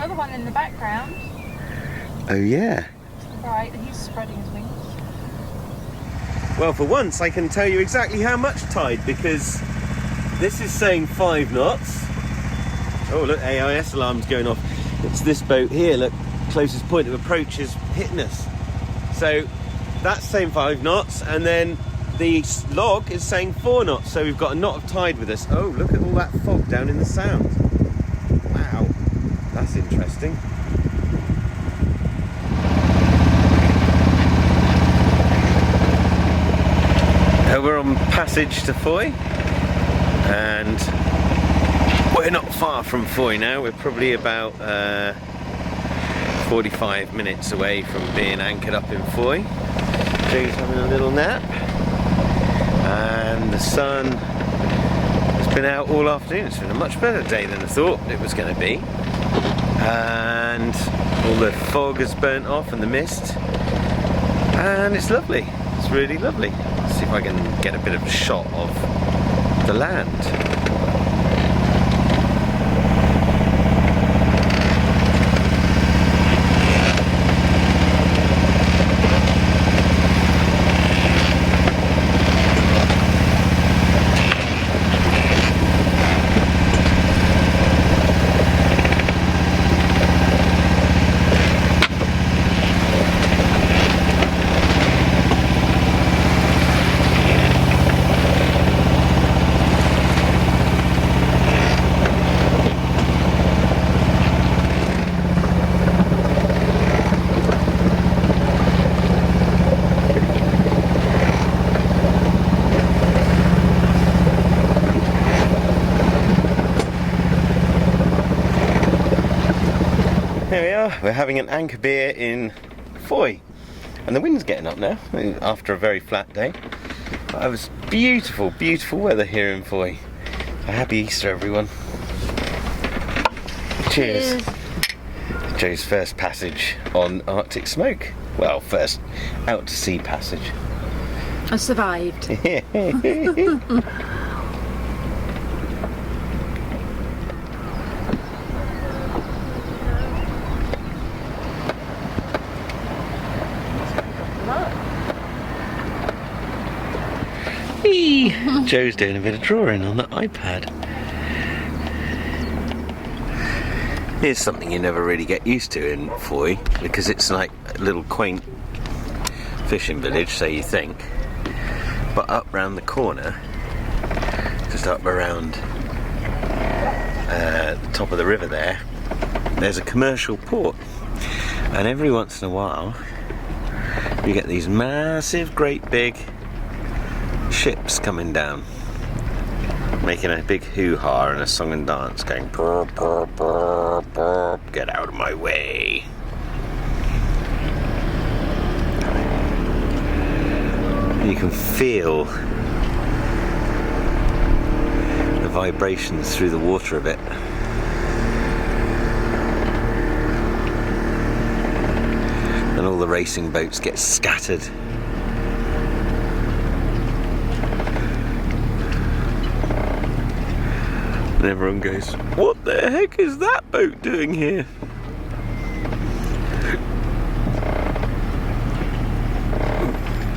another one in the background. Oh yeah. Right, he's spreading his wings. Well, for once I can tell you exactly how much tide, because this is saying 5 knots. Oh look, AIS alarm's going off. It's this boat here, look, closest point of approach is hitting us. So that's saying 5 knots, and then the log is saying 4 knots, so we've got a knot of tide with us. Oh, look at all that fog down in the sound. Wow, that's interesting. We're on passage to Fowey, and we're not far from Fowey now. We're probably about 45 minutes away from being anchored up in Fowey. Joe's having a little nap, and the sun has been out all afternoon. It's been a much better day than I thought it was going to be, and all the fog has burnt off and the mist, and it's lovely. It's really lovely. Let's see if I can get a bit of a shot of the land. Here we are, we're having an anchor beer in Fowey, and the wind's getting up now after a very flat day. But it was beautiful, beautiful weather here in Fowey. So happy Easter, everyone. Cheers. Joe's first passage on Arctic smoke. Well, first out to sea passage. I survived. Joe's doing a bit of drawing on the iPad. Here's something you never really get used to in Fowey, because it's like a little quaint fishing village, so you think. But up round the corner, just up around the top of the river there's a commercial port. And every once in a while, you get these massive, great big ships coming down, making a big hoo-ha and a song and dance, going burr, burr, burr, burr, get out of my way. You can feel the vibrations through the water a bit. And all the racing boats get scattered. And everyone goes, what the heck is that boat doing here?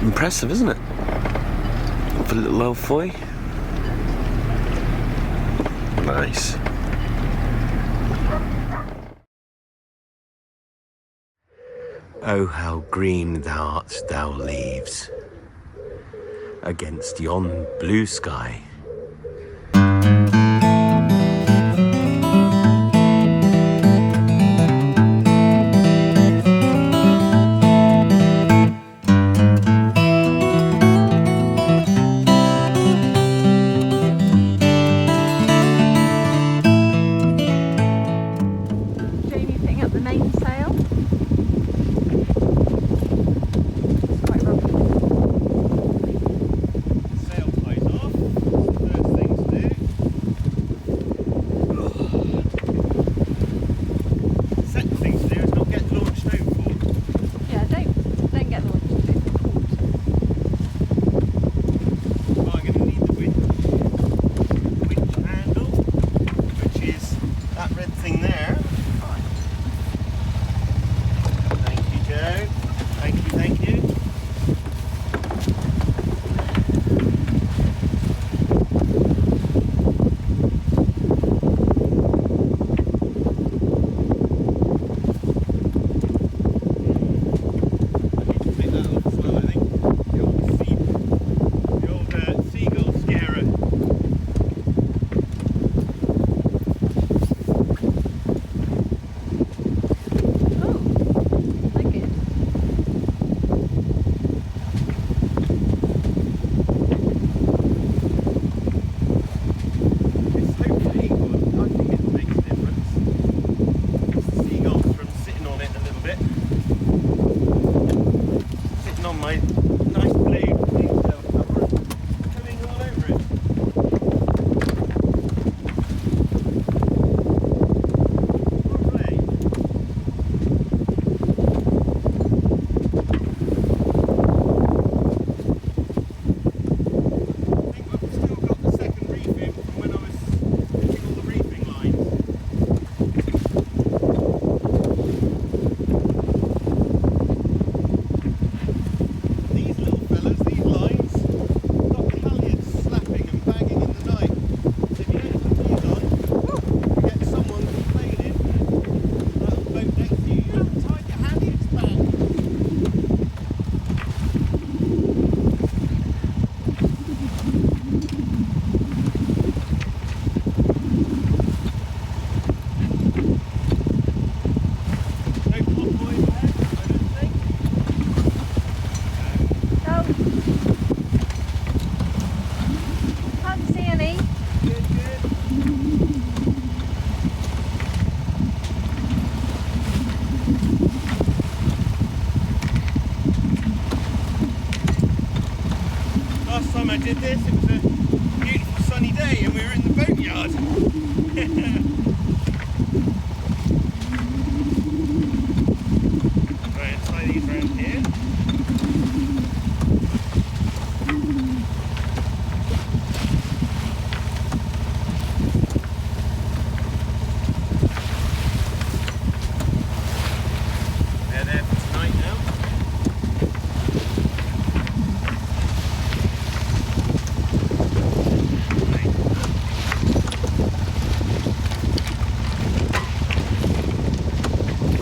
Impressive, isn't it? For little old Fowey. Nice. Oh, how green thou art, thou leaves, against yon blue sky. did this, it was a beautiful sunny day and we were in the boatyard. Right, tie these around here. They're there for tonight now.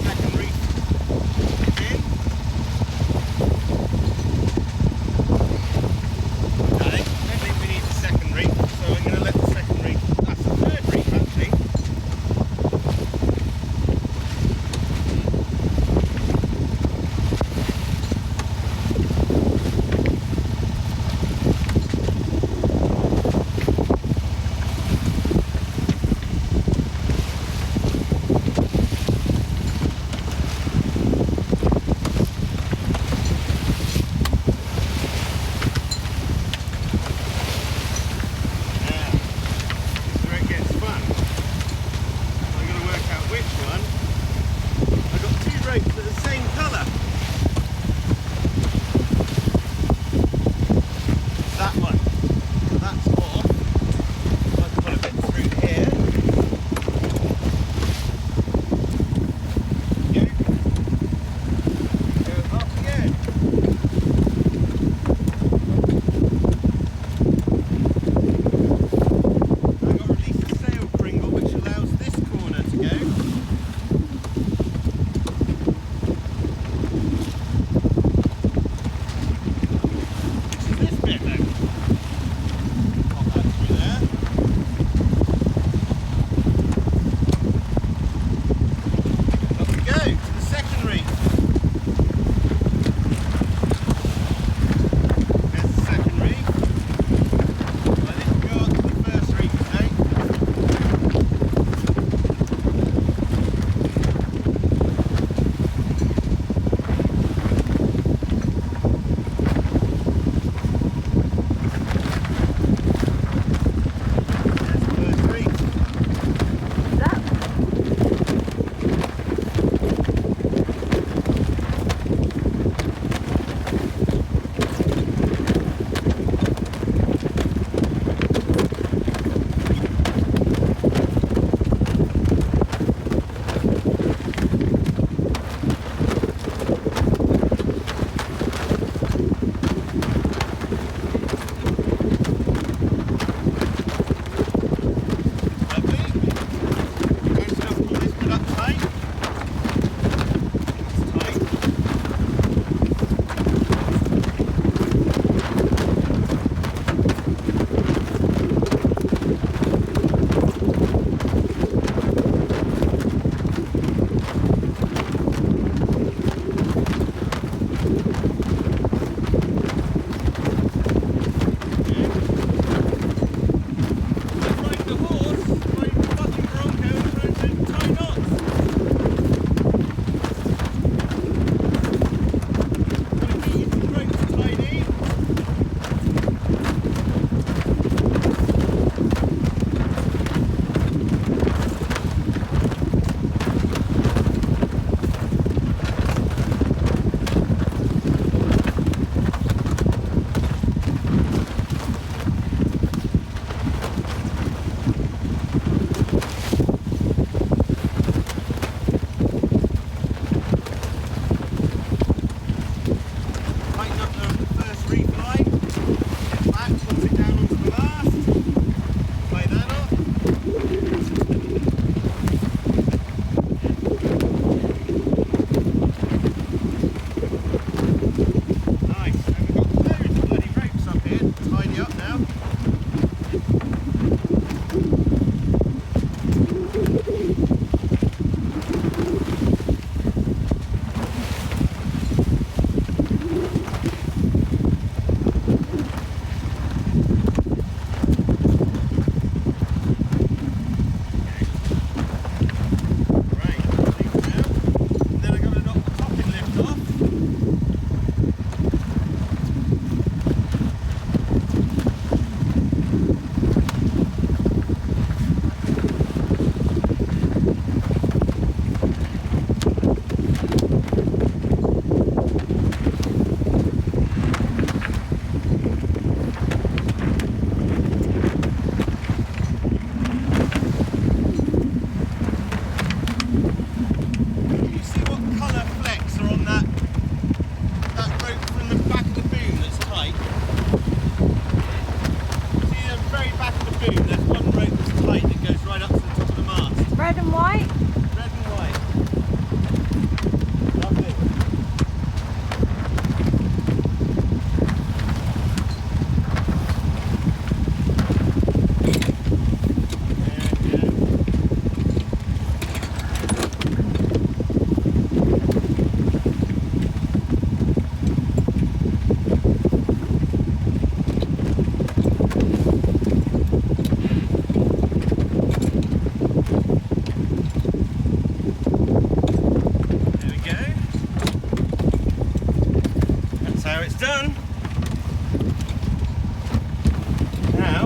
Second reef in. I don't think we need the second reef, so I'm going to let the second reef, that's the third reef actually. Where it gets fun. I'm going to work out which one. I've got two ropes that are the same colour. That one. That's off. I can put a bit through here. Red and white? Red and white. Lovely. Done. Now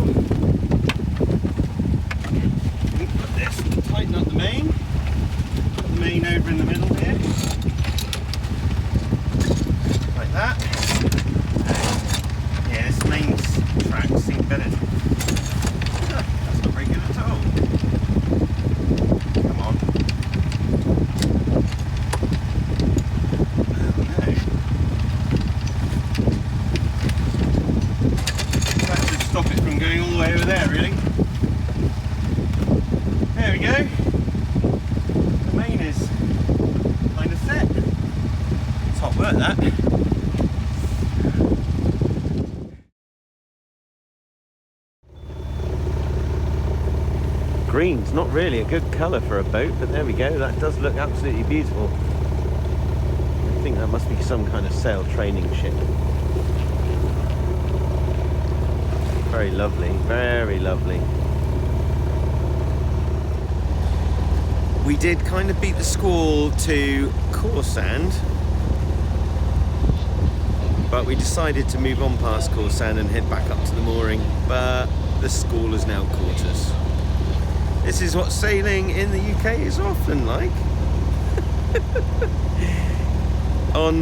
we put this, tighten up the main. Put the main over in the middle here, like that. Yeah, this main track seems better. That's not very good at all. Come on. Stop it from going all the way over there, really. There we go. The main is kind of set. It's hot work, that. Green's not really a good colour for a boat, but there we go. That does look absolutely beautiful. I think that must be some kind of sail training ship. Very lovely, very lovely. We did kind of beat the squall to coarse sand, but we decided to move on past coarse sand and head back up to the mooring, but the squall has now caught us. This is what sailing in the UK is often like. On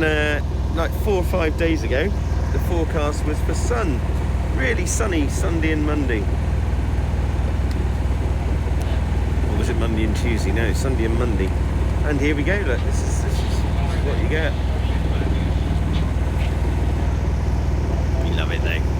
like 4 or 5 days ago, the forecast was for sun. Really sunny Sunday and Monday. Or was it Monday and Tuesday? No, Sunday and Monday. And here we go, look, this is what you get. We love it though.